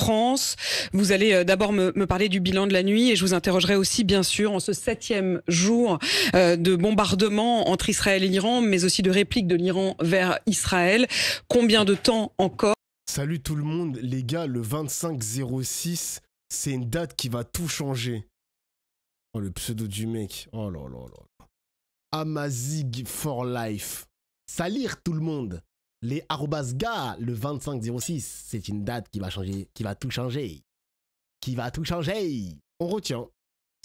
France. Vous allez d'abord me parler du bilan de la nuit et je vous interrogerai aussi, bien sûr, en ce 7e jour de bombardement entre Israël et l'Iran, mais aussi de réplique de l'Iran vers Israël. Combien de temps encore? Salut tout le monde, les gars, le 25-06, c'est une date qui va tout changer. Oh, le pseudo du mec. Oh là là là. Amazig for life. Salir tout le monde. Les @gars, le 25-06, c'est une date qui va changer, qui va tout changer. Qui va tout changer. On retient.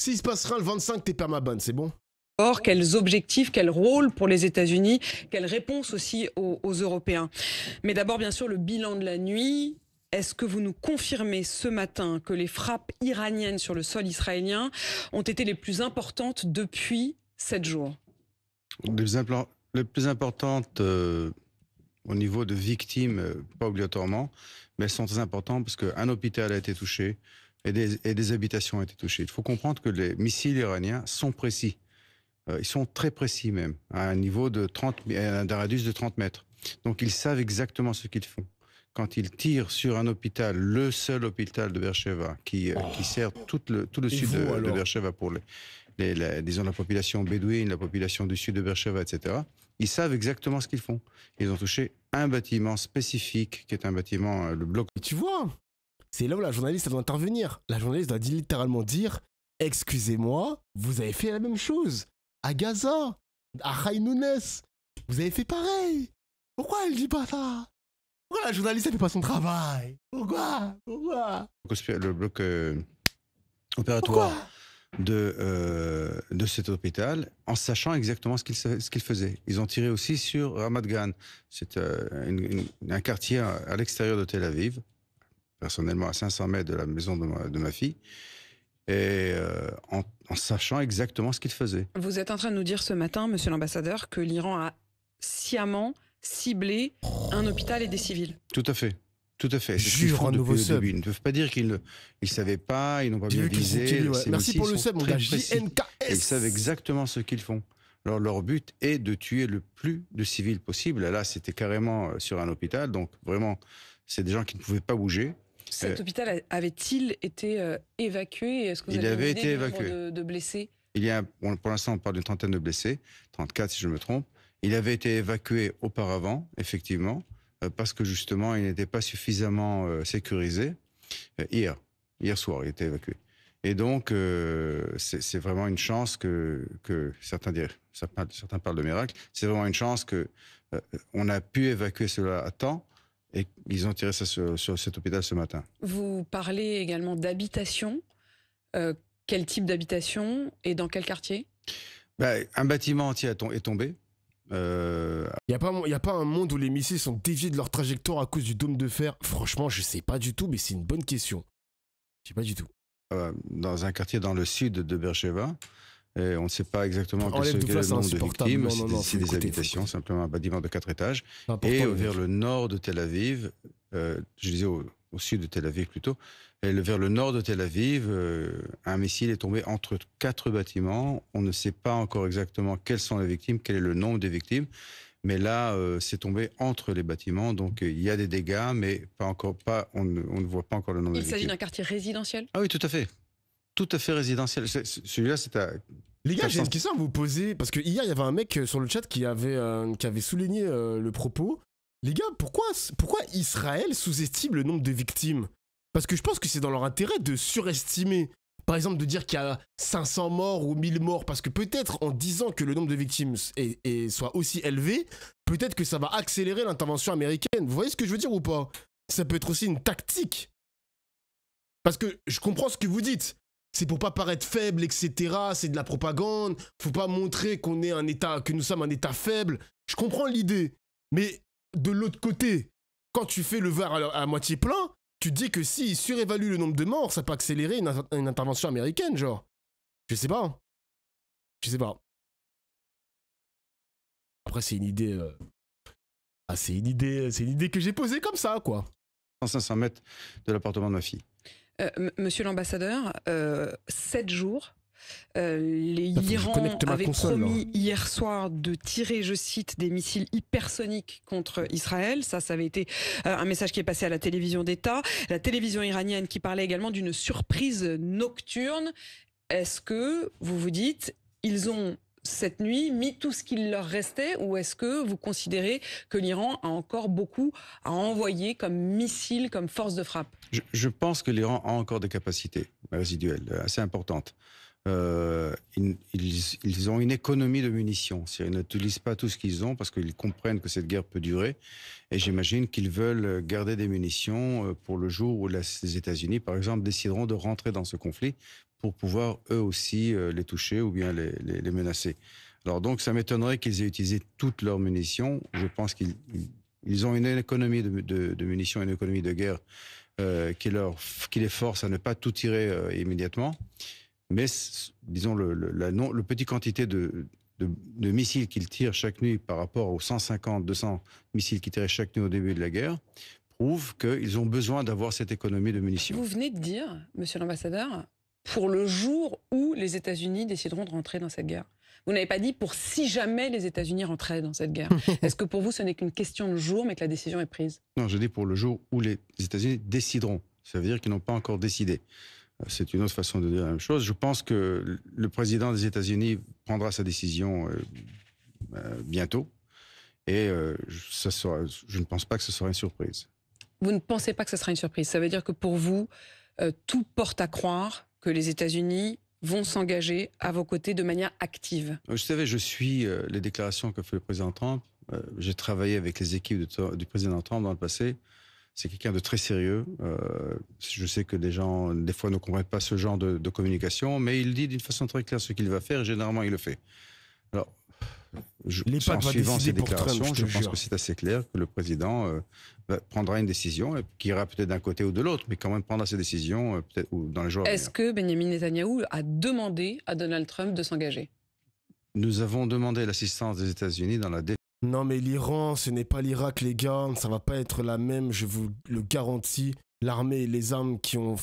S'il se passe rien le 25, t'es permabonne, c'est bon? Or, quels objectifs, quel rôle pour les États-Unis, quelle réponse aussi aux Européens. Mais d'abord, bien sûr, le bilan de la nuit. Est-ce que vous nous confirmez ce matin que les frappes iraniennes sur le sol israélien ont été les plus importantes depuis 7 jours? Les plus importantes au niveau de victimes, pas obligatoirement, mais elles sont très importantes parce qu'un hôpital a été touché et des habitations ont été touchées. Il faut comprendre que les missiles iraniens sont précis. Ils sont très précis même, à un niveau de 30, d'un radius de 30 mètres. Donc ils savent exactement ce qu'ils font. Quand ils tirent sur un hôpital, le seul hôpital de Beersheva, qui sert tout le sud de Beersheva pour disons, la population bédouine, la population du sud de Beersheva, etc., ils savent exactement ce qu'ils font. Ils ont touché un bâtiment spécifique, qui est un bâtiment, le bloc. Et tu vois, c'est là où la journaliste doit intervenir. La journaliste doit littéralement dire « Excusez-moi, vous avez fait la même chose. À Gaza, à Khan Younes, vous avez fait pareil. Pourquoi elle dit pas ça? Pourquoi la journaliste ne fait pas son travail? Pourquoi? Le bloc opératoire de cet hôpital, en sachant exactement ce qu'ils faisaient. Ils ont tiré aussi sur Ramat Gan. C'est un quartier à l'extérieur de Tel Aviv, personnellement à 500 mètres de la maison de ma fille, et en sachant exactement ce qu'ils faisaient. Vous êtes en train de nous dire ce matin, monsieur l'ambassadeur, que l'Iran a sciemment ciblé un hôpital et des civils. Tout à fait. Tout à fait. Jure un nouveau sub. Ils ne peuvent pas dire qu'ils ne savaient pas, ils n'ont pas bien visé. Merci pour le sub, mon gars. JNKS. Ils savent exactement ce qu'ils font. Alors leur but est de tuer le plus de civils possible. Là, c'était carrément sur un hôpital, donc vraiment, c'est des gens qui ne pouvaient pas bouger. Cet hôpital avait-il été évacué? Est-ce que vous avez été évacué de blessés? Pour l'instant, on parle d'une trentaine de blessés, 34 si je me trompe. Il avait été évacué auparavant, effectivement, parce que justement, il n'était pas suffisamment sécurisé. Hier soir, il était évacué. Et donc, c'est vraiment une chance que certains parlent de miracle. C'est vraiment une chance qu'on a pu évacuer cela à temps et ils ont tiré ça sur cet hôpital ce matin. Vous parlez également d'habitation. Quel type d'habitation et dans quel quartier? Un bâtiment entier est tombé. Y a pas un monde où les missiles sont déviés de leur trajectoire à cause du dôme de fer? Franchement, je sais pas du tout, mais c'est une bonne question. Je sais pas du tout. Dans un quartier dans le sud de Beersheva, et on ne sait pas exactement quel est le nombre de victimes. C'est des habitations, simplement un bâtiment de 4 étages. Et vers le nord de Tel Aviv, je disais au sud de Tel Aviv plutôt, et vers le nord de Tel Aviv, un missile est tombé entre 4 bâtiments. On ne sait pas encore exactement quelles sont les victimes, quel est le nombre des victimes. Mais là, c'est tombé entre les bâtiments. Donc, il y a des dégâts, mais on ne voit pas encore le nombre des victimes. Il s'agit d'un quartier résidentiel? Ah oui, tout à fait. Tout à fait résidentiel. Celui-là, c'est à... Les gars, j'ai une question à vous poser. Parce que hier, il y avait un mec sur le chat qui avait souligné le propos. Les gars, pourquoi Israël sous-estime le nombre de victimes? Parce que je pense que c'est dans leur intérêt de surestimer. Par exemple, de dire qu'il y a 500 morts ou 1000 morts. Parce que peut-être en disant que le nombre de victimes soit aussi élevé, peut-être que ça va accélérer l'intervention américaine. Vous voyez ce que je veux dire ou pas? Ça peut être aussi une tactique. Parce que je comprends ce que vous dites. C'est pour pas paraître faible, etc. C'est de la propagande. Faut pas montrer qu'on est un État, que nous sommes un État faible. Je comprends l'idée. Mais de l'autre côté, quand tu fais le verre à moitié plein, tu dis que s'ils surévaluent le nombre de morts, ça peut accélérer une intervention américaine, genre. Je sais pas. Je sais pas. Après, c'est une idée... c'est une idée que j'ai posée comme ça, quoi. 500 mètres de l'appartement de ma fille. Monsieur l'ambassadeur, 7 jours L'Iran avait promis hier soir de tirer, je cite, des missiles hypersoniques contre Israël. Ça avait été un message qui est passé à la télévision d'État. La télévision iranienne qui parlait également d'une surprise nocturne. Est-ce que vous vous dites, ils ont cette nuit mis tout ce qu'il leur restait, ou est-ce que vous considérez que l'Iran a encore beaucoup à envoyer comme missiles, comme force de frappe? Je pense que l'Iran a encore des capacités résiduelles assez importantes. Ils ont une économie de munitions. Ils n'utilisent pas tout ce qu'ils ont parce qu'ils comprennent que cette guerre peut durer. Et j'imagine qu'ils veulent garder des munitions pour le jour où les États-Unis, par exemple, décideront de rentrer dans ce conflit pour pouvoir eux aussi les toucher ou bien les menacer. Alors donc, ça m'étonnerait qu'ils aient utilisé toutes leurs munitions. Je pense qu'ils ont une économie de munitions, une économie de guerre qui les force à ne pas tout tirer immédiatement. Mais disons, le petit quantité de missiles qu'ils tirent chaque nuit par rapport aux 150, 200 missiles qu'ils tiraient chaque nuit au début de la guerre prouve qu'ils ont besoin d'avoir cette économie de munitions. Vous venez de dire, monsieur l'ambassadeur, pour le jour où les États-Unis décideront de rentrer dans cette guerre. Vous n'avez pas dit pour si jamais les États-Unis rentraient dans cette guerre. Est-ce que pour vous, ce n'est qu'une question de jour, mais que la décision est prise? Non, je dis pour le jour où les États-Unis décideront. Ça veut dire qu'ils n'ont pas encore décidé. C'est une autre façon de dire la même chose. Je pense que le président des États-Unis prendra sa décision bientôt. Et je ne pense pas que ce sera une surprise. Vous ne pensez pas que ce sera une surprise? Ça veut dire que pour vous, tout porte à croire que les États-Unis vont s'engager à vos côtés de manière active. Vous savez, je suis les déclarations que fait le président Trump. J'ai travaillé avec les équipes du président Trump dans le passé. C'est quelqu'un de très sérieux. Je sais que des gens, des fois, ne comprennent pas ce genre de communication, mais il dit d'une façon très claire ce qu'il va faire, et généralement, il le fait. Alors, en suivant ces déclarations, je pense que c'est assez clair que le président prendra une décision, qui ira peut-être d'un côté ou de l'autre, mais quand même prendra ses décisions peut-être dans les jours à venir. Est-ce que Benjamin Netanyahou a demandé à Donald Trump de s'engager? Nous avons demandé l'assistance des États-Unis dans la défense. Non mais l'Iran, ce n'est pas l'Irak les gars, ça va pas être la même, je vous le garantis. L'armée et les armes qui ont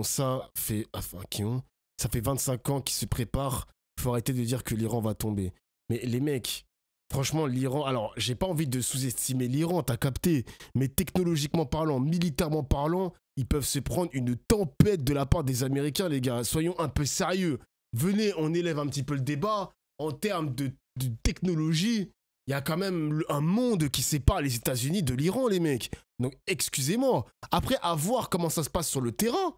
ça fait 25 ans qu'ils se préparent. Faut arrêter de dire que l'Iran va tomber. Mais les mecs, franchement l'Iran, alors j'ai pas envie de sous-estimer l'Iran, t'as capté, mais technologiquement parlant, militairement parlant, ils peuvent se prendre une tempête de la part des Américains les gars. Soyons un peu sérieux. Venez, on élève un petit peu le débat en termes de technologie. Il y a quand même un monde qui sépare les États-Unis de l'Iran, les mecs. Donc, excusez-moi. Après, à voir comment ça se passe sur le terrain.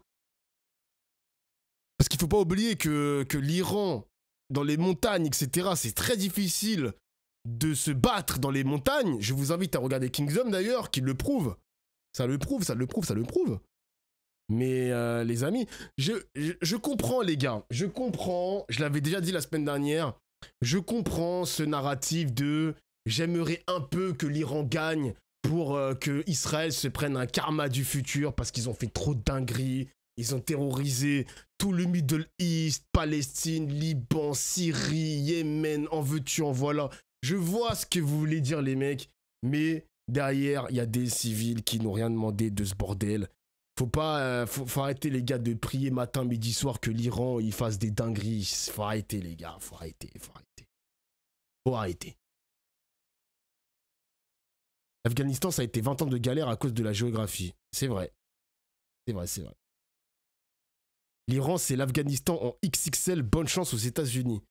Parce qu'il ne faut pas oublier que l'Iran, dans les montagnes, etc., c'est très difficile de se battre dans les montagnes. Je vous invite à regarder Kingdom, d'ailleurs, qui le prouve. Ça le prouve. Mais, les amis, je comprends, les gars. Je comprends. Je l'avais déjà dit la semaine dernière. Je comprends ce narratif de « j'aimerais un peu que l'Iran gagne pour que Israël se prenne un karma du futur parce qu'ils ont fait trop de dingueries, ils ont terrorisé tout le Middle East, Palestine, Liban, Syrie, Yémen, en veux-tu, en voilà. » Je vois ce que vous voulez dire les mecs, mais derrière, il y a des civils qui n'ont rien demandé de ce bordel. Faut arrêter les gars de prier matin, midi, soir que l'Iran il fasse des dingueries. Faut arrêter les gars, faut arrêter. L'Afghanistan, ça a été 20 ans de galère à cause de la géographie. C'est vrai. L'Iran, c'est l'Afghanistan en XXL. Bonne chance aux États-Unis.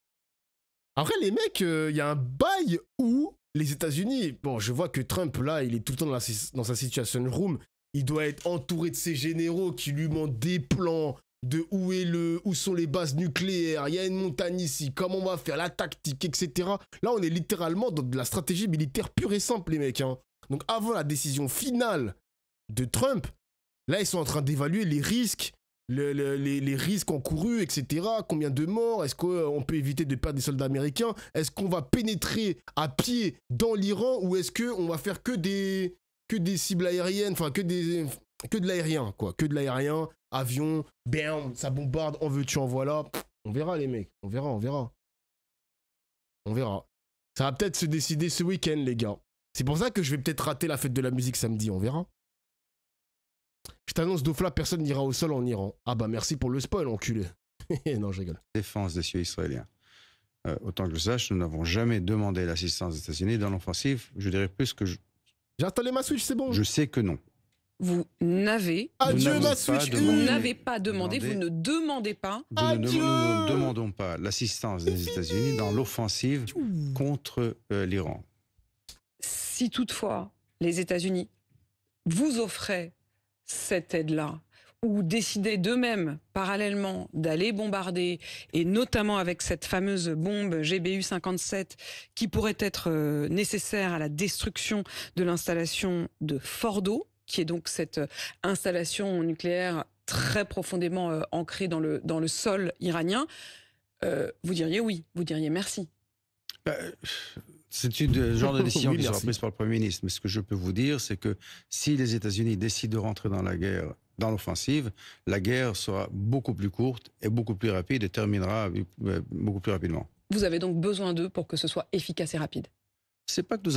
Après, les mecs, il y a un bail où les États-Unis... Bon, je vois que Trump, là, il est tout le temps dans sa situation room. Il doit être entouré de ses généraux qui lui montrent des plans de où sont les bases nucléaires, il y a une montagne ici, comment on va faire, la tactique, etc. Là, on est littéralement dans de la stratégie militaire pure et simple, les mecs. Hein. Donc, avant la décision finale de Trump, là, ils sont en train d'évaluer les risques, les risques encourus, etc. Combien de morts? Est-ce qu'on peut éviter de perdre des soldats américains? Est-ce qu'on va pénétrer à pied dans l'Iran ou est-ce qu'on va faire que des cibles aériennes, enfin que de l'aérien, quoi. Que de l'aérien, avion, bam, ça bombarde, en veux-tu, en voilà. On verra, les mecs. On verra. Ça va peut-être se décider ce week-end, les gars. C'est pour ça que je vais peut-être rater la fête de la musique samedi, on verra. Je t'annonce, Dofla, personne n'ira au sol en Iran. Ah bah merci pour le spoil, enculé. Non, je rigole. défense des cieux israéliens. Autant que je sache, nous n'avons jamais demandé l'assistance des États-Unis dans l'offensive. Je dirais plus que J'ai installé ma Switch, c'est bon. je sais que non. Vous n'avez Adieu n'avons ma pas Switch. demandé. vous n'avez pas demandé, vous ne demandez pas. Adieu. Nous ne demandons pas l'assistance des États-Unis dans l'offensive contre l'Iran. Si toutefois les États-Unis vous offraient cette aide-là, ou décidaient d'eux-mêmes, parallèlement, d'aller bombarder, et notamment avec cette fameuse bombe GBU-57 qui pourrait être nécessaire à la destruction de l'installation de Fordo, qui est donc cette installation nucléaire très profondément ancrée dans le sol iranien, vous diriez oui, vous diriez merci. C'est le genre de décision Oui, qui sera merci. prise par le Premier ministre. Mais ce que je peux vous dire, c'est que si les États-Unis décident de rentrer dans la guerre, dans l'offensive, la guerre sera beaucoup plus courte et beaucoup plus rapide et terminera beaucoup plus rapidement. Vous avez donc besoin d'eux pour que ce soit efficace et rapide. C'est pas que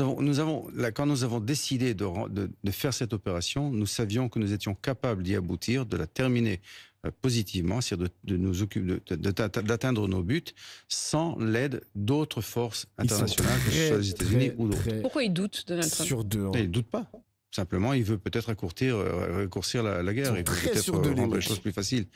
quand nous avons décidé de faire cette opération, nous savions que nous étions capables d'y aboutir, de la terminer positivement, c'est-à-dire d'atteindre nos buts sans l'aide d'autres forces internationales, que ce soit les États-Unis ou d'autres. Pourquoi ils doutent, Donald Trump? Sur deux. Hein. Et il ne doute pas. Simplement, il veut peut-être raccourcir la guerre. Ils sont Il veut très peut-être sur deux, les rendre les mecs. choses plus faciles,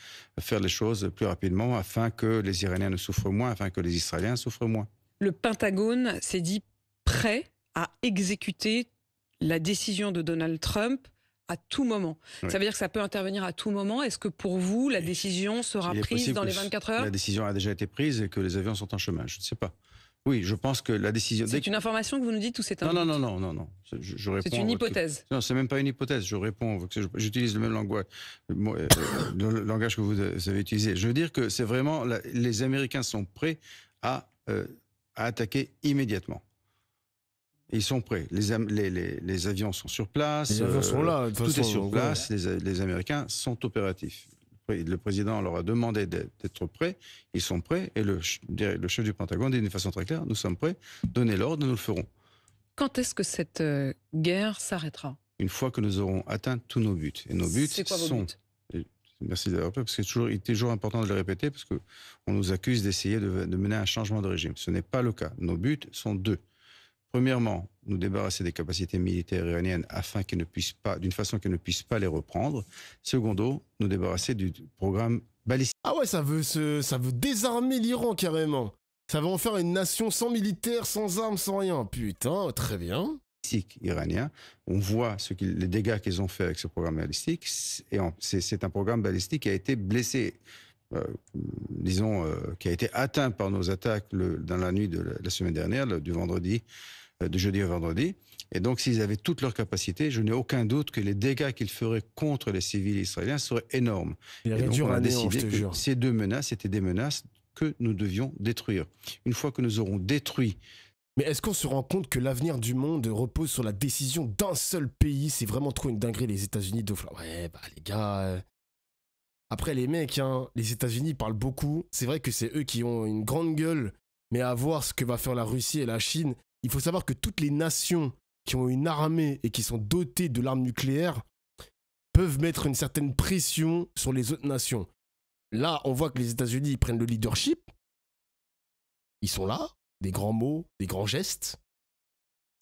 faire les choses plus rapidement, afin que les Iraniens ne souffrent moins, afin que les Israéliens souffrent moins. Le Pentagone s'est dit prêt à exécuter la décision de Donald Trump à tout moment. Oui. Ça veut dire que ça peut intervenir à tout moment. Est-ce que pour vous, la décision sera Il est prise possible dans que les 24 heures? La décision a déjà été prise et que les avions sont en chemin. Je ne sais pas. Oui, je pense que la décision... C'est une information que vous nous dites ou c'est un Non, doute? non. Je réponds C'est une hypothèse. Non, c'est même pas une hypothèse. Je réponds. J'utilise le même langage, le langage que vous avez utilisé. Je veux dire que c'est vraiment les Américains sont prêts à attaquer immédiatement. Ils sont prêts. Les avions sont sur place. Les avions sont là. De toute Tout façon, est sur ouais. place. Les Américains sont opératifs. Le président leur a demandé d'être prêts. Ils sont prêts. Et le chef du Pentagone dit d'une façon très claire, nous sommes prêts. Donnez l'ordre, nous le ferons. Quand est-ce que cette guerre s'arrêtera? Une fois que nous aurons atteint tous nos buts. Et nos buts C'est quoi vos sont... buts? Merci de le rappeler, parce que il est toujours important de le répéter, parce qu'on nous accuse d'essayer de mener un changement de régime. Ce n'est pas le cas. Nos buts sont deux. Premièrement, nous débarrasser des capacités militaires iraniennes afin qu'elles ne puissent pas, d'une façon qu'elles ne puissent pas les reprendre. Secondo, nous débarrasser du programme balistique Ah ouais, ça veut désarmer l'Iran carrément. Ça va en faire une nation sans militaire, sans armes, sans rien. Putain, très bien. iranien. On voit les dégâts qu'ils ont fait avec ce programme balistique. Et c'est un programme balistique qui a été blessé. Qui a été atteint par nos attaques dans la nuit de la semaine dernière, du jeudi au vendredi. Et donc, s'ils avaient toutes leurs capacités, je n'ai aucun doute que les dégâts qu'ils feraient contre les civils israéliens seraient énormes. Il Et donc, on a décidé je te que jure. ces deux menaces étaient des menaces que nous devions détruire. Une fois que nous aurons détruit... Mais est-ce qu'on se rend compte que l'avenir du monde repose sur la décision d'un seul pays? C'est vraiment trop une dinguerie, les États-Unis de... Ouais, bah les gars... Après, les mecs, hein, les États-Unis parlent beaucoup. C'est vrai que c'est eux qui ont une grande gueule. Mais à voir ce que va faire la Russie et la Chine, il faut savoir que toutes les nations qui ont une armée et qui sont dotées de l'arme nucléaire peuvent mettre une certaine pression sur les autres nations. Là, on voit que les États-Unis prennent le leadership. Ils sont là, des grands mots, des grands gestes.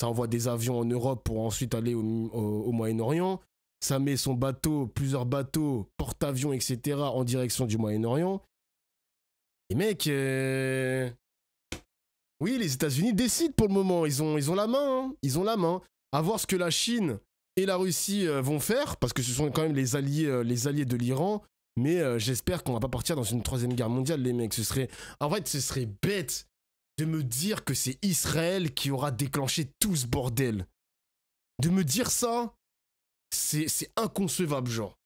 Ça envoie des avions en Europe pour ensuite aller au Moyen-Orient. Ça met son bateau, plusieurs bateaux, porte-avions, etc. en direction du Moyen-Orient. Et mec, oui, les États-Unis décident pour le moment. Ils ont la main. Hein. Ils ont la main. À voir ce que la Chine et la Russie vont faire, parce que ce sont quand même les alliés de l'Iran. Mais j'espère qu'on va pas partir dans une troisième guerre mondiale, les mecs. En fait, ce serait bête de me dire que c'est Israël qui aura déclenché tout ce bordel. De me dire ça, c'est inconcevable, genre.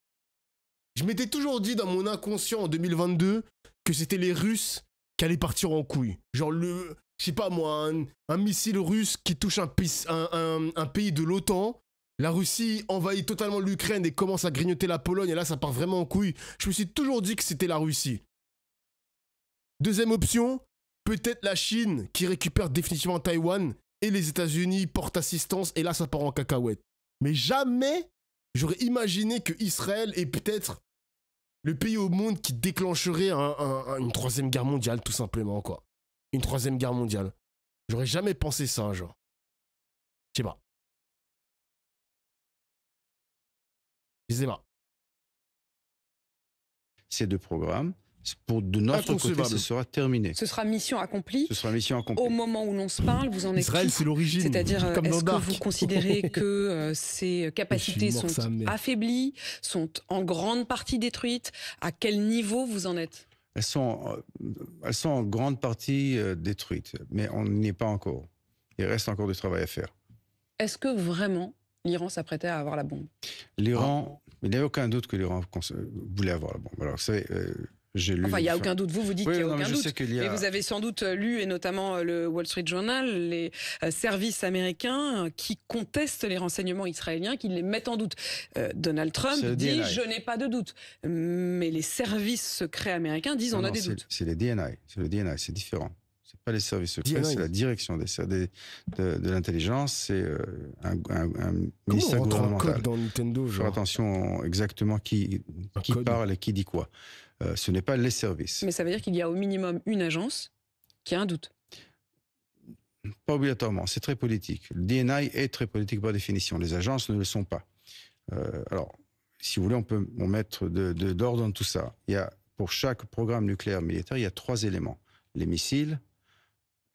Je m'étais toujours dit dans mon inconscient en 2022 que c'était les Russes qui allaient partir en couille. Genre je sais pas moi, un missile russe qui touche un pays de l'OTAN. La Russie envahit totalement l'Ukraine et commence à grignoter la Pologne, et là ça part vraiment en couille. Je me suis toujours dit que c'était la Russie. Deuxième option, peut-être la Chine qui récupère définitivement Taïwan et les États-Unis portent assistance, et là ça part en cacahuète. Mais jamais j'aurais imaginé que Israël ait peut-être Le pays au monde qui déclencherait une troisième guerre mondiale, tout simplement, quoi. Une troisième guerre mondiale. J'aurais jamais pensé ça, genre. Je sais pas. Je sais pas. Ces deux programmes, de notre côté, ce sera terminé. Ce sera mission accomplie. Ce sera mission accomplie. Au moment où l'on se parle, vous en êtes Israël, c'est l'origine. C'est-à-dire, est-ce que vous considérez que ces capacités sont affaiblies, sont en grande partie détruites? À quel niveau vous en êtes? Elles sont en grande partie détruites, mais on n'y est pas encore. Il reste encore du travail à faire. Est-ce que vraiment l'Iran s'apprêtait à avoir la bombe? L'Iran, il n'y a aucun doute que l'Iran voulait avoir la bombe. Alors, vous savez, j'ai lu... Enfin, il n'y a aucun doute. Vous dites qu'il n'y a aucun doute. Mais vous avez sans doute lu, et notamment le Wall Street Journal, les services américains qui contestent les renseignements israéliens, qui les mettent en doute. Donald Trump dit « je n'ai pas de doute ». Mais les services secrets américains disent « on a des doutes ». C'est les DNI. C'est le DNI, c'est différent. Ce n'est pas les services secrets, c'est la direction de l'intelligence, c'est un ministère gouvernemental. Dans Nintendo, faire attention exactement qui parle et qui dit quoi. Ce n'est pas les services. Mais ça veut dire qu'il y a au minimum une agence qui a un doute. Pas obligatoirement, c'est très politique. Le DNI est très politique par définition. Les agences ne le sont pas. Alors, si vous voulez, on peut mettre d'ordre dans tout ça. Il y a, pour chaque programme nucléaire militaire, il y a 3 éléments. Les missiles,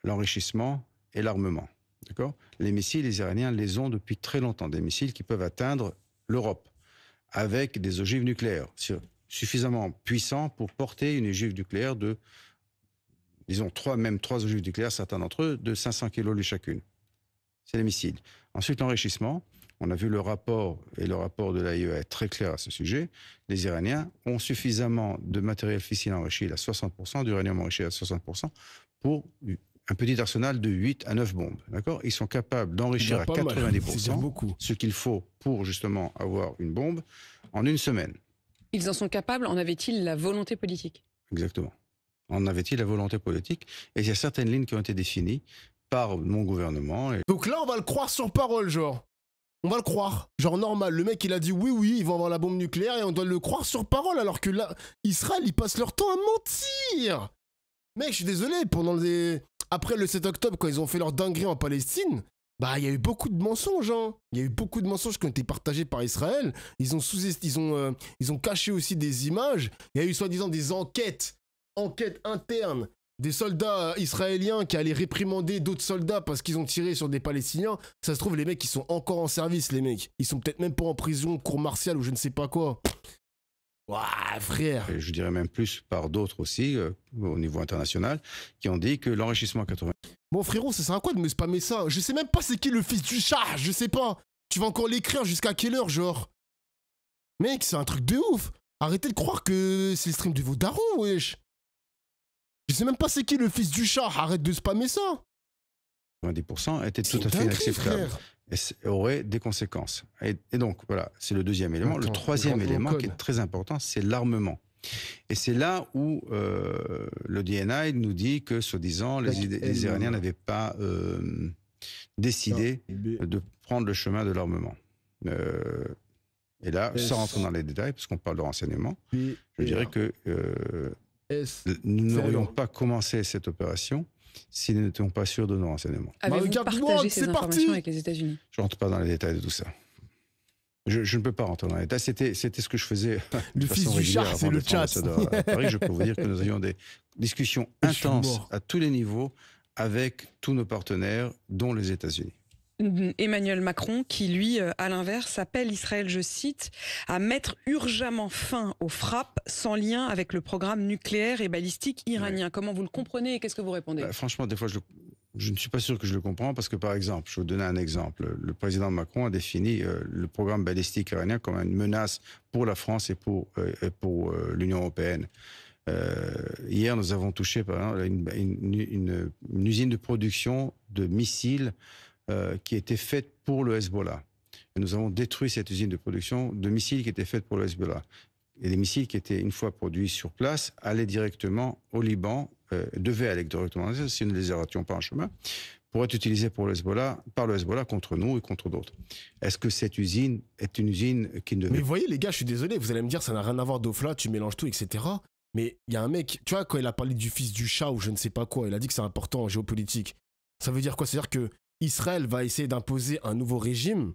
l'enrichissement et l'armement. D'accord ? Les missiles, les Iraniens les ont depuis très longtemps. Des missiles qui peuvent atteindre l'Europe avec des ogives nucléaires suffisamment puissants pour porter une ogive nucléaire de, disons, 3 ogives nucléaires, certains d'entre eux, de 500 kg chacune. C'est les missiles. Ensuite, l'enrichissement. On a vu le rapport, et le rapport de l'AIEA est très clair à ce sujet. Les Iraniens ont suffisamment de matériel fissile enrichi à 60%, d'uranium enrichi à 60%, pour un petit arsenal de 8 à 9 bombes. D'accord ? Ils sont capables d'enrichir à 90% ce qu'il faut pour justement avoir une bombe en une semaine. Ils en sont capables, en avait-il la volonté politique? Exactement. En avait-il la volonté politique? Et il y a certaines lignes qui ont été définies par mon gouvernement. Donc là, on va le croire sur parole, genre. On va le croire. Genre normal, le mec il a dit oui, ils vont avoir la bombe nucléaire et on doit le croire sur parole, alors que là, Israël, ils passent leur temps à mentir. Mec, je suis désolé, après le 7 octobre, quand ils ont fait leur dinguerie en Palestine, bah, il y a eu beaucoup de mensonges, hein. Il y a eu beaucoup de mensonges qui ont été partagés par Israël. Ils ont caché aussi des images. Il y a eu soi-disant des enquêtes internes des soldats israéliens qui allaient réprimander d'autres soldats parce qu'ils ont tiré sur des Palestiniens. Ça se trouve, les mecs, ils sont encore en service, les mecs. Ils sont peut-être même pas en prison, cour martiale ou je ne sais pas quoi. Ouah, frère. Et je dirais même plus par d'autres aussi, au niveau international, qui ont dit que l'enrichissement 80... Bon, frérot, ça sert à quoi de me spammer ça? Je sais même pas c'est qui le fils du chat, je sais pas. Tu vas encore l'écrire jusqu'à quelle heure, genre? Mec, c'est un truc de ouf. Arrêtez de croire que c'est le stream de vos darons, wesh. Je sais même pas c'est qui le fils du chat, arrête de spammer ça. 90% était tout à fait inacceptable. Et aurait des conséquences. Et donc, voilà, c'est le deuxième élément. Le troisième élément qui est très important, c'est l'armement. Et c'est là où le DNI nous dit que, soi-disant, les Iraniens n'avaient pas décidé de prendre le chemin de l'armement. Et là, sans rentrer dans les détails, parce qu'on parle de renseignement, je dirais que nous n'aurions pas commencé cette opération si nous n'étions pas sûrs de nos renseignements. Avez-vous partagé ces informations avec les États-Unis? Je ne rentre pas dans les détails de tout ça. Je ne peux pas rentrer dans les détails. C'était ce que je faisais le fils du chat, c'est le chat. À Paris, je peux vous dire que nous avions des discussions intenses à tous les niveaux avec tous nos partenaires, dont les États-Unis. Emmanuel Macron, qui lui, à l'inverse, appelle Israël, je cite, à mettre urgemment fin aux frappes sans lien avec le programme nucléaire et balistique iranien. Oui. Comment vous le comprenez et qu'est-ce que vous répondez? Franchement, des fois, je ne suis pas sûr que je le comprends parce que, par exemple, je vais vous donner un exemple. Le président Macron a défini le programme balistique iranien comme une menace pour la France et pour l'Union européenne. Hier, nous avons touché, par exemple, une usine de production de missiles qui était faite pour le Hezbollah. Et nous avons détruit cette usine de production de missiles qui était faite pour le Hezbollah. Et les missiles qui étaient, une fois produits sur place, allaient directement au Liban, devaient aller directement si nous ne les arrêtions pas en chemin, pourrait être utilisée par le Hezbollah contre nous et contre d'autres. Est-ce que cette usine est une usine qui ne devait... Mais vous voyez, les gars, je suis désolé, vous allez me dire, ça n'a rien à voir d'Ofla, tu mélanges tout, etc. Mais il y a un mec, tu vois, quand il a parlé du fils du chat ou je ne sais pas quoi, il a dit que c'est important en géopolitique. Ça veut dire quoi? C'est-à-dire que Israël va essayer d'imposer un nouveau régime.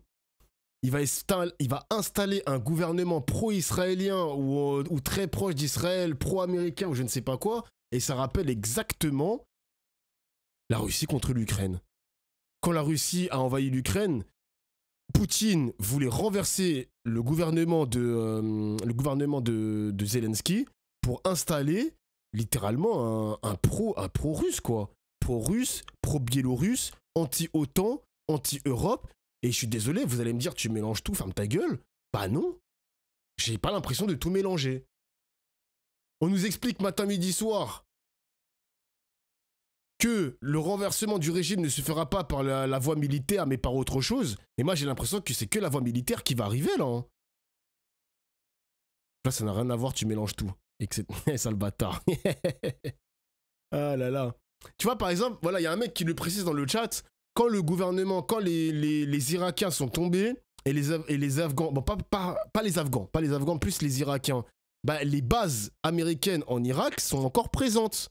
Il va installer un gouvernement pro-israélien ou très proche d'Israël, pro-américain ou je ne sais pas quoi. Et ça rappelle exactement la Russie contre l'Ukraine. Quand la Russie a envahi l'Ukraine, Poutine voulait renverser le gouvernement de Zelensky pour installer littéralement un pro-russe, quoi. Pro-russe, pro-biélorusse, anti-OTAN, anti-Europe. Et je suis désolé, vous allez me dire, tu mélanges tout, ferme ta gueule. Bah non. J'ai pas l'impression de tout mélanger. On nous explique matin, midi, soir que le renversement du régime ne se fera pas par la voie militaire, mais par autre chose. Et moi, j'ai l'impression que c'est que la voie militaire qui va arriver, là. Hein. Là, ça n'a rien à voir, tu mélanges tout. Et que c'est... sale bâtard. Ah là là. Tu vois, par exemple, voilà, il y a un mec qui le précise dans le chat, quand le gouvernement, quand les Irakiens sont tombés, et les Afghans, bon, pas les Afghans, plus les Irakiens, bah, les bases américaines en Irak sont encore présentes.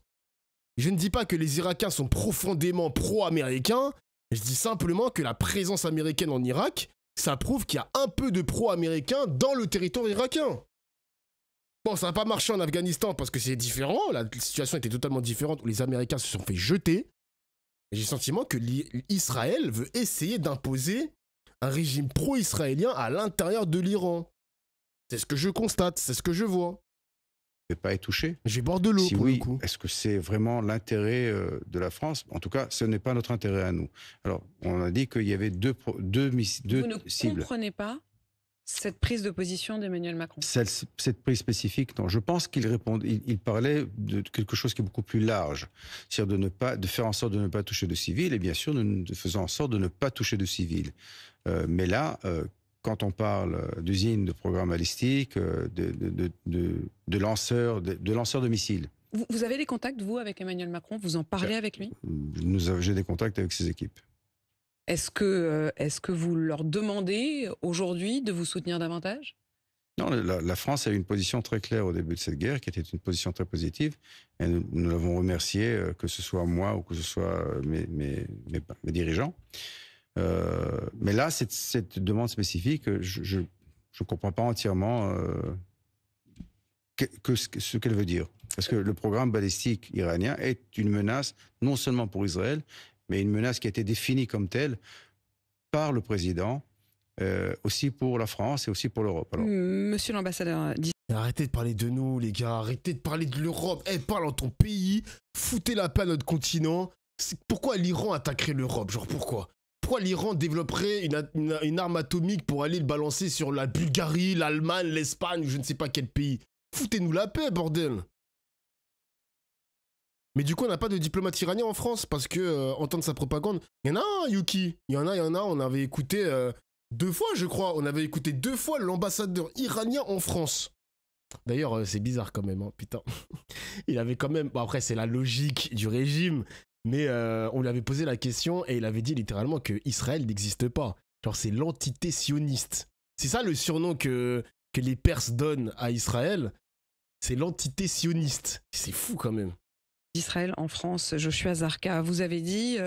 Je ne dis pas que les Irakiens sont profondément pro-américains, je dis simplement que la présence américaine en Irak, ça prouve qu'il y a un peu de pro-américain dans le territoire irakien. Bon, ça n'a pas marché en Afghanistan parce que c'est différent, la situation était totalement différente où les Américains se sont fait jeter. Et j'ai le sentiment que Israël veut essayer d'imposer un régime pro-israélien à l'intérieur de l'Iran. C'est ce que je constate, c'est ce que je vois. Ne pas être touché. J'ai bord de l'eau si pour oui, le coup. Est-ce que c'est vraiment l'intérêt de la France? En tout cas, ce n'est pas notre intérêt à nous. Alors, on a dit qu'il y avait deux cibles. Vous ne comprenez pas cette prise de position d'Emmanuel Macron? Cette prise spécifique, non. Je pense il parlait de quelque chose qui est beaucoup plus large. C'est-à-dire de faire en sorte de ne pas toucher de civils et bien sûr de faisant en sorte de ne pas toucher de civils. Mais là, quand on parle d'usines, de programmes balistiques, de lanceurs de missiles. Vous avez des contacts, vous, avec Emmanuel Macron? Vous en parlez avec lui? J'ai des contacts avec ses équipes. Est-ce que vous leur demandez aujourd'hui de vous soutenir davantage? Non, la France a eu une position très claire au début de cette guerre, qui était une position très positive. Et nous l'avons remercié, que ce soit moi ou que ce soit mes dirigeants. Mais là, cette demande spécifique, je ne comprends pas entièrement ce qu'elle veut dire. Parce que le programme balistique iranien est une menace, non seulement pour Israël, mais une menace qui a été définie comme telle par le président, aussi pour la France et aussi pour l'Europe. Monsieur l'ambassadeur, arrêtez de parler de nous, les gars. Arrêtez de parler de l'Europe. Parle en ton pays. Foutez la paix à notre continent. Pourquoi l'Iran attaquerait l'Europe? Genre, pourquoi l'Iran développerait une arme atomique pour aller le balancer sur la Bulgarie, l'Allemagne, l'Espagne ou je ne sais pas quel pays? Foutez-nous la paix, bordel. Mais du coup, on n'a pas de diplomate iranien en France parce que, entendre sa propagande, il y en a un, Yuki. Il y en a. On avait écouté 2 fois, je crois. On avait écouté 2 fois l'ambassadeur iranien en France. D'ailleurs, c'est bizarre quand même, hein, putain. Il avait quand même... Bon, après, c'est la logique du régime. Mais on lui avait posé la question et il avait dit littéralement que Israël n'existe pas. Genre, c'est l'entité sioniste. C'est ça le surnom que les Perses donnent à Israël. C'est l'entité sioniste. C'est fou quand même. d'Israël en France, Joshua Zarka, vous avez dit,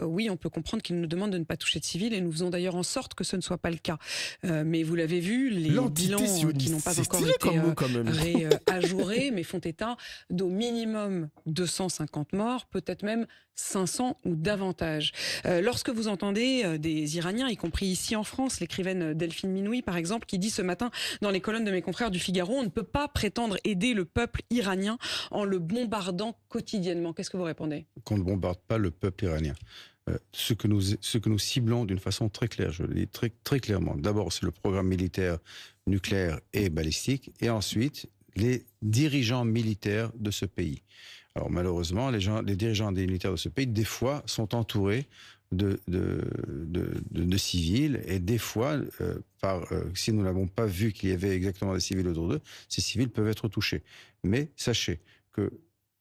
oui, on peut comprendre qu'il nous demande de ne pas toucher de civils et nous faisons d'ailleurs en sorte que ce ne soit pas le cas. Mais vous l'avez vu, les bilans qui n'ont pas encore été réajourés, mais font état d'au minimum 250 morts, peut-être même 500 ou davantage. Lorsque vous entendez des Iraniens, y compris ici en France, l'écrivaine Delphine Minoui par exemple, qui dit ce matin dans les colonnes de mes confrères du Figaro, on ne peut pas prétendre aider le peuple iranien en le bombardant quotidiennement. Qu'est-ce que vous répondez? Qu'on ne bombarde pas le peuple iranien. Ce que nous ciblons d'une façon très claire, je le dis très, très clairement. D'abord, c'est le programme militaire nucléaire et balistique, et ensuite, les dirigeants militaires de ce pays. Alors malheureusement, les dirigeants des militaires de ce pays, des fois, sont entourés de civils, et des fois, si nous n'avons pas vu qu'il y avait exactement des civils autour d'eux, ces civils peuvent être touchés. Mais sachez que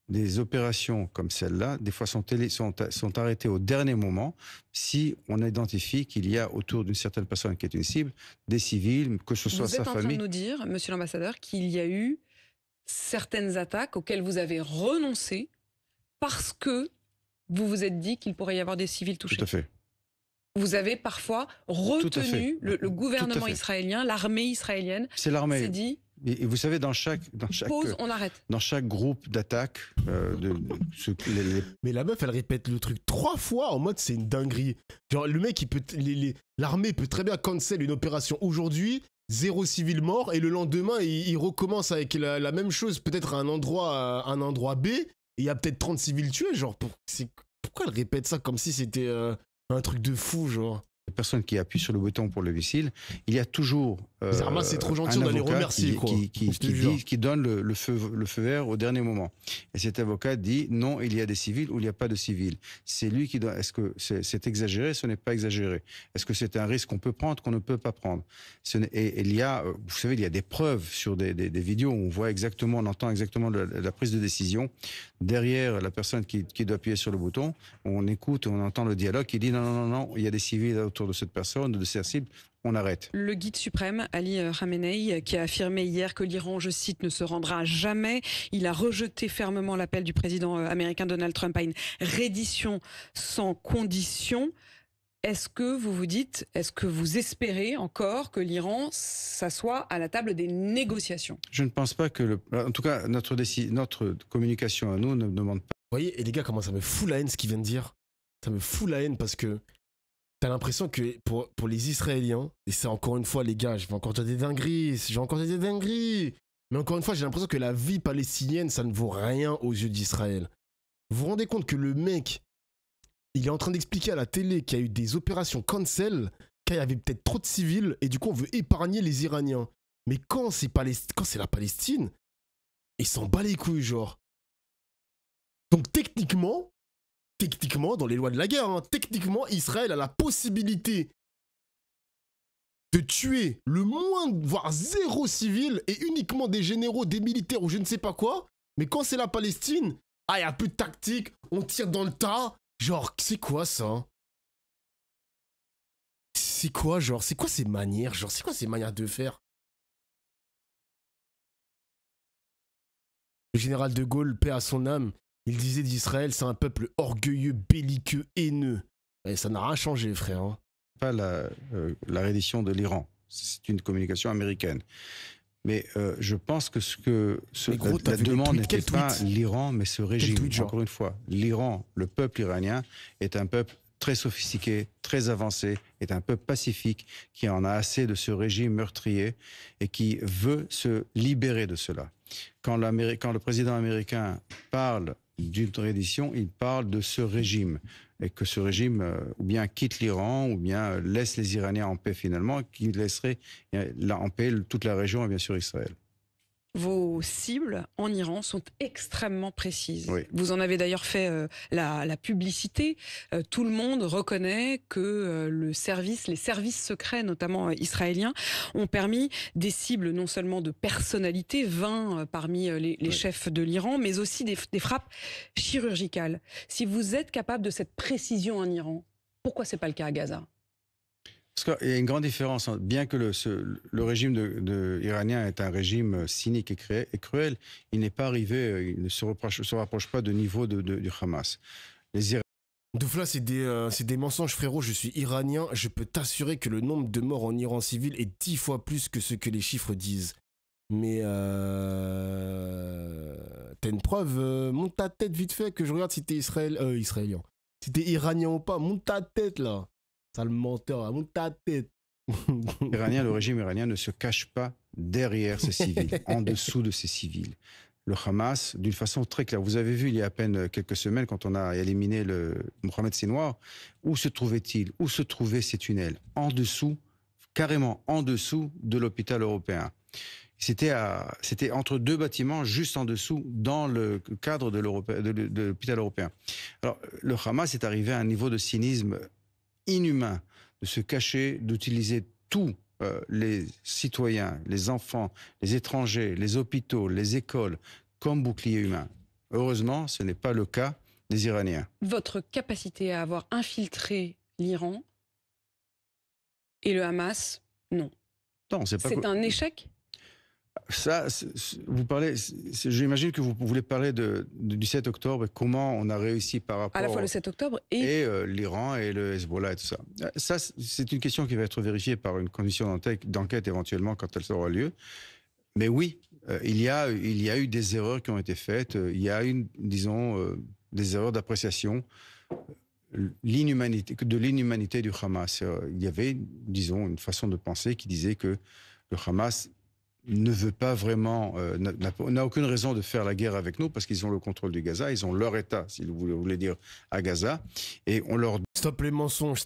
des opérations comme celle-là, des fois sont arrêtées au dernier moment si on identifie qu'il y a autour d'une certaine personne qui est une cible, des civils, que ce soit sa famille. Vous êtes en train de nous dire, monsieur l'ambassadeur, qu'il y a eu certaines attaques auxquelles vous avez renoncé parce que vous vous êtes dit qu'il pourrait y avoir des civils touchés. Tout à fait. Vous avez parfois retenu le gouvernement fait. israélien, l'armée israélienne. C'est l'armée. C'est dit. Et vous savez, dans chaque Pause, on arrête. Dans chaque groupe d'attaque, Mais la meuf, elle répète le truc 3 fois en mode c'est une dinguerie. Genre le mec, l'armée peut très bien cancel une opération aujourd'hui, 0 civil mort, et le lendemain, il recommence avec la même chose, peut-être à un endroit B, et il y a peut-être 30 civils tués. Genre, pourquoi elle répète ça comme si c'était un truc de fou, genre? Personne qui appuie sur le bouton pour le missile, il y a toujours c'est trop gentil, on va les remercier, qui donne le feu vert au dernier moment. Et cet avocat dit non, il y a des civils ou il n'y a pas de civils. C'est lui qui doit. Est-ce que c'est exagéré? Ce n'est pas exagéré. Est-ce que c'est un risque qu'on peut prendre, qu'on ne peut pas prendre? Et il y a, vous savez, il y a des preuves sur des vidéos où on voit exactement, on entend exactement la prise de décision derrière la personne qui doit appuyer sur le bouton. On écoute, on entend le dialogue qui dit non, il y a des civils autour de cette personne, de cette cible. On arrête. Le guide suprême, Ali Khamenei, qui a affirmé hier que l'Iran, je cite, ne se rendra jamais. Il a rejeté fermement l'appel du président américain Donald Trump à une reddition sans condition. Est-ce que vous vous dites, est-ce que vous espérez encore que l'Iran s'assoie à la table des négociations? Je ne pense pas que en tout cas, notre communication à nous ne demande pas. Vous voyez, et les gars, comment ça me fout la haine ce qu'il vient de dire? Ça me fout la haine parce que t'as l'impression que pour les Israéliens, et c'est encore une fois les gars, je vais encore dire des dingueries, mais encore une fois j'ai l'impression que la vie palestinienne ça ne vaut rien aux yeux d'Israël. Vous vous rendez compte que le mec, il est en train d'expliquer à la télé qu'il y a eu des opérations cancel, qu'il y avait peut-être trop de civils, et du coup on veut épargner les Iraniens. Mais quand c'est la Palestine, il s'en bat les couilles genre. Donc techniquement, dans les lois de la guerre, techniquement, Israël a la possibilité de tuer le moins, voire 0 civil et uniquement des généraux, des militaires ou je ne sais pas quoi. Mais quand c'est la Palestine, il n'y a plus de tactique, on tire dans le tas. Genre, c'est quoi ça? C'est quoi, genre, c'est quoi ces manières? Genre, c'est quoi ces manières de faire? Le général de Gaulle, paix à son âme, il disait d'Israël, c'est un peuple orgueilleux, belliqueux, haineux. Et ça n'a rien changé, frère. Pas la reddition de l'Iran. C'est une communication américaine. Mais je pense que la demande n'était pas l'Iran, mais ce régime. Encore une fois, l'Iran, le peuple iranien, est un peuple très sophistiqué, très avancé, est un peuple pacifique qui en a assez de ce régime meurtrier et qui veut se libérer de cela. Quand le président américain parle d'une reddition, il parle de ce régime. Et que ce régime ou bien quitte l'Iran ou bien laisse les Iraniens en paix finalement, qui laisserait en paix toute la région et bien sûr Israël. Vos cibles en Iran sont extrêmement précises. Oui. Vous en avez d'ailleurs fait la publicité. Tout le monde reconnaît que les services secrets, notamment israéliens, ont permis des cibles non seulement de personnalité, 20 parmi les chefs de l'Iran, mais aussi des frappes chirurgicales. Si vous êtes capable de cette précision en Iran, pourquoi c'est pas le cas à Gaza ? Parce qu'il y a une grande différence. Bien que le régime iranien est un régime cynique et cruel, il n'est pas arrivé, il ne se rapproche pas de niveau du Hamas. Doufla, c'est des mensonges, frérot. Je suis iranien. Je peux t'assurer que le nombre de morts en Iran civil est 10 fois plus que ce que les chiffres disent. Mais t'as une preuve? Monte ta tête vite fait que je regarde si t'es israélien. Si t'es iranien ou pas, monte ta tête là. Sale menteur, monte ta tête. Le régime iranien ne se cache pas derrière ses civils, en dessous de ses civils. Le Hamas, d'une façon très claire, vous avez vu il y a à peine quelques semaines, quand on a éliminé le Mohamed Sinwar, où se trouvait-il? Où se trouvaient ces tunnels? En dessous, carrément en dessous de l'hôpital européen. C'était entre 2 bâtiments, juste en dessous, dans le cadre de l'hôpital européen. Alors, le Hamas est arrivé à un niveau de cynisme inhumain, de se cacher, d'utiliser tous les citoyens, les enfants, les étrangers, les hôpitaux, les écoles, comme bouclier humain. Heureusement, ce n'est pas le cas des Iraniens. Votre capacité à avoir infiltré l'Iran et le Hamas, non. Non, c'est un échec? Ça, vous parlez, j'imagine que vous voulez parler du 7 octobre et comment on a réussi par rapport à la fois le 7 octobre et l'Iran et le Hezbollah et tout ça. Ça, c'est une question qui va être vérifiée par une commission d'enquête éventuellement quand elle aura lieu. Mais oui, il y a eu des erreurs qui ont été faites. Il y a eu, disons, des erreurs d'appréciation. De l'inhumanité du Hamas. Il y avait, disons, une façon de penser qui disait que le Hamas ne veut pas vraiment, n'a aucune raison de faire la guerre avec nous parce qu'ils ont le contrôle du Gaza, ils ont leur État, si vous voulez dire, à Gaza, et on leur... Stop les mensonges,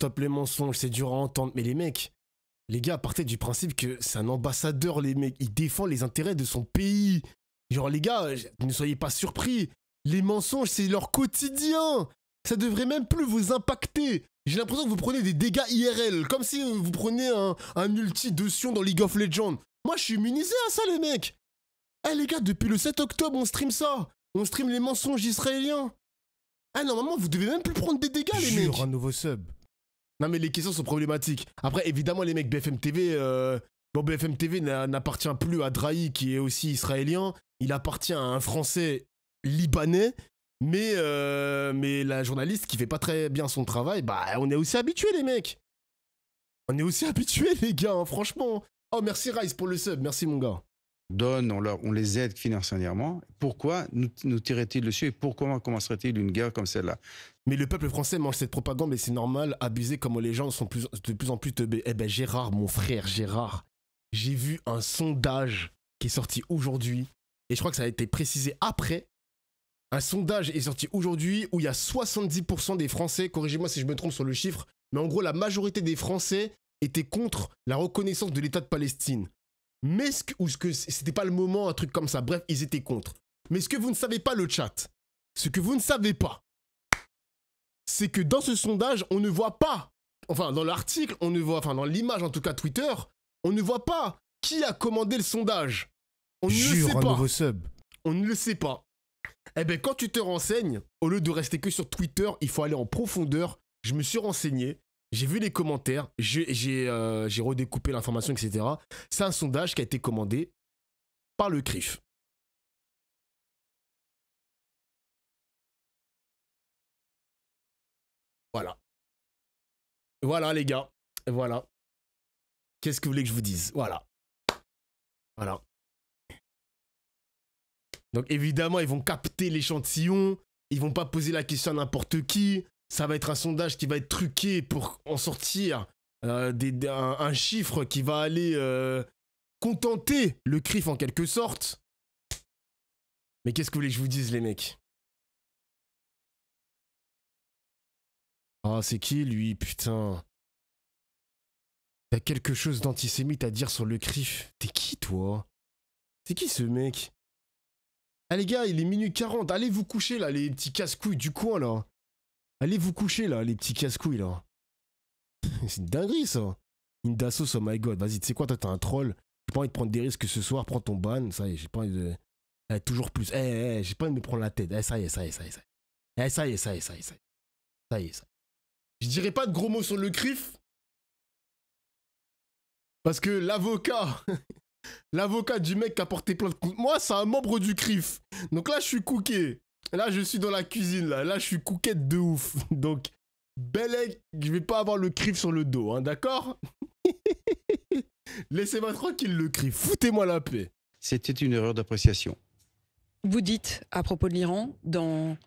c'est dur à entendre. Mais les gars, partez du principe que c'est un ambassadeur, les mecs, il défend les intérêts de son pays. Genre les gars, ne soyez pas surpris, les mensonges c'est leur quotidien. Ça devrait même plus vous impacter. J'ai l'impression que vous prenez des dégâts IRL, comme si vous preniez un ulti de Sion dans League of Legends. Moi, je suis immunisé à ça, les mecs. Eh, les gars, depuis le 7 octobre, on stream ça. On stream les mensonges israéliens. Ah, normalement, vous devez même plus prendre des dégâts, les mecs. Un nouveau sub. Non, mais les questions sont problématiques. Après, évidemment, les mecs, BFM TV, BFM TV n'appartient plus à Drahi, qui est aussi israélien. Il appartient à un Français libanais. Mais la journaliste qui fait pas très bien son travail, bah, on est aussi habitués, les mecs. On est aussi habitués, les gars, hein, franchement. Oh, merci Rice pour le sub, merci mon gars. On les aide financièrement. Pourquoi nous tirait-il dessus et pourquoi commencerait-il une guerre comme celle-là? Mais le peuple français mange cette propagande, mais c'est normal, abusé comme les gens sont de plus en plus teubés. Eh ben Gérard, mon frère Gérard, j'ai vu un sondage qui est sorti aujourd'hui, et je crois que ça a été précisé après. Un sondage est sorti aujourd'hui où il y a 70% des Français, corrigez-moi si je me trompe sur le chiffre, mais en gros la majorité des Français étaient contre la reconnaissance de l'État de Palestine. Mais c'était pas le moment, un truc comme ça. Bref, ils étaient contre. Mais ce que vous ne savez pas, le chat, ce que vous ne savez pas, c'est que dans ce sondage, on ne voit pas, enfin dans l'article, on ne voit, enfin dans l'image en tout cas Twitter, on ne voit pas qui a commandé le sondage. On ne le sait pas. Nouveau sub. On ne le sait pas. Eh ben quand tu te renseignes, au lieu de rester que sur Twitter, il faut aller en profondeur. Je me suis renseigné. J'ai vu les commentaires, j'ai redécoupé l'information, etc. C'est un sondage qui a été commandé par le CRIF. Voilà. Voilà les gars. Voilà. Qu'est-ce que vous voulez que je vous dise? Voilà. Voilà. Donc évidemment, ils vont capter l'échantillon. Ils vont pas poser la question à n'importe qui. Ça va être un sondage qui va être truqué pour en sortir un chiffre qui va aller contenter le CRIF en quelque sorte. Mais qu'est-ce que vous voulez que je vous dise, les mecs? Ah, c'est qui, lui? Putain. T'as quelque chose d'antisémite à dire sur le CRIF? T'es qui, toi? C'est qui, ce mec? Ah, les gars, il est minuit 40. Allez vous coucher, là, les petits casse-couilles du coin, là. Allez vous coucher, là, les petits casse-couilles, là. C'est une dinguerie, ça. Indassos, oh my god. Vas-y, tu sais quoi, toi, t'es un troll. J'ai pas envie de prendre des risques ce soir. Prends ton ban. Ça y est, j'ai pas envie de... toujours plus. J'ai pas envie de me prendre la tête. Ça y est. Ça y est. Je dirais pas de gros mots sur le CRIF. Parce que l'avocat... l'avocat du mec qui a porté plainte contre moi, c'est un membre du CRIF. Donc là, je suis cooké. Là, je suis dans la cuisine, là. Là, je suis cookette de ouf. Donc, Bellec, je vais pas avoir le CRIF sur le dos, hein, d'accord? Laissez-moi tranquille, le CRIF. Foutez-moi la paix. C'était une erreur d'appréciation. Vous dites, à propos de l'Iran, dans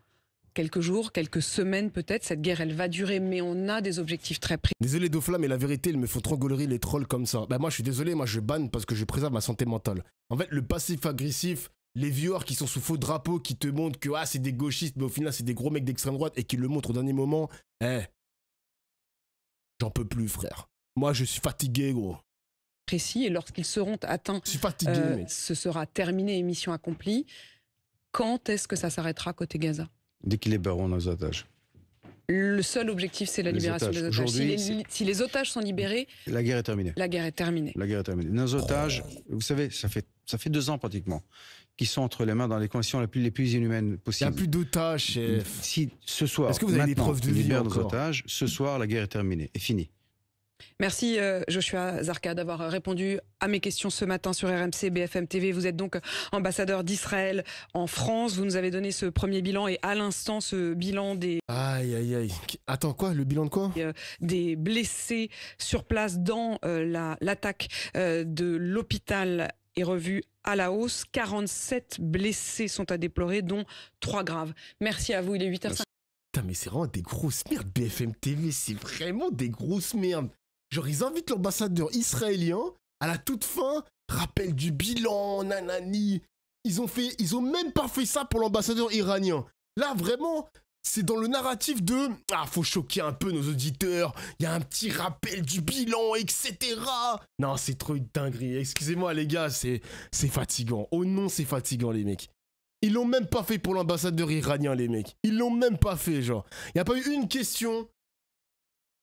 quelques jours, quelques semaines peut-être, cette guerre, elle va durer, mais on a des objectifs très précis. Désolé, Dofla, mais la vérité, il me faut trop gaulerie les trolls comme ça. Bah, moi, je suis désolé, moi, je banne parce que je préserve ma santé mentale. En fait, le passif agressif, les viewers qui sont sous faux drapeau, qui te montrent que c'est des gauchistes, mais au final, c'est des gros mecs d'extrême droite et qui le montrent au dernier moment, j'en peux plus, frère. Moi, je suis fatigué, gros. Précis, et lorsqu'ils seront atteints, je suis fatigué, ce sera terminé et mission accomplie. Quand est-ce que ça s'arrêtera côté Gaza? Dès qu'ils libéreront nos otages. Le seul objectif, c'est la libération des otages. Si les otages sont libérés... La guerre est terminée. La guerre est terminée. La guerre est terminée. Nos otages, vous savez, ça fait 2 ans pratiquement qui sont entre les mains dans les conditions les plus inhumaines Il n'y possibles. a plus d'otages, chef. Si ce soir, Est-ce que vous avez des maintenant, preuves de ils vie libèrent nos encore otages, ce soir, la guerre est terminée, est finie. Merci Joshua Zarka d'avoir répondu à mes questions ce matin sur RMC BFM TV. Vous êtes donc ambassadeur d'Israël en France. Vous nous avez donné ce premier bilan et à l'instant ce bilan des Aïe, aïe, aïe. Attends, quoi? Le bilan de quoi? des blessés sur place dans l'attaque de l'hôpital est revu à la hausse. 47 blessés sont à déplorer, dont 3 graves. Merci à vous, il est 8h05. Putain, mais c'est vraiment des grosses merdes, BFM TV. C'est vraiment des grosses merdes. Genre, ils invitent l'ambassadeur israélien à la toute fin, rappel du bilan, nanani. Ils ont même pas fait ça pour l'ambassadeur iranien. Là, vraiment, c'est dans le narratif de « Ah, faut choquer un peu nos auditeurs, il y a un petit rappel du bilan, etc. » Non, c'est trop une dinguerie. Excusez-moi, les gars, c'est fatigant. Oh non, c'est fatigant, les mecs. Ils l'ont même pas fait pour l'ambassadeur iranien, les mecs. Ils l'ont même pas fait, genre. Il n'y a pas eu une question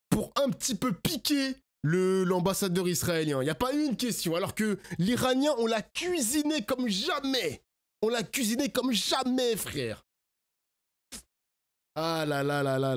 pour un petit peu piquer l'ambassadeur israélien. Il n'y a pas eu une question. Alors que l'Iranien, on l'a cuisiné comme jamais. On l'a cuisiné comme jamais, frère. Ah là là là là là.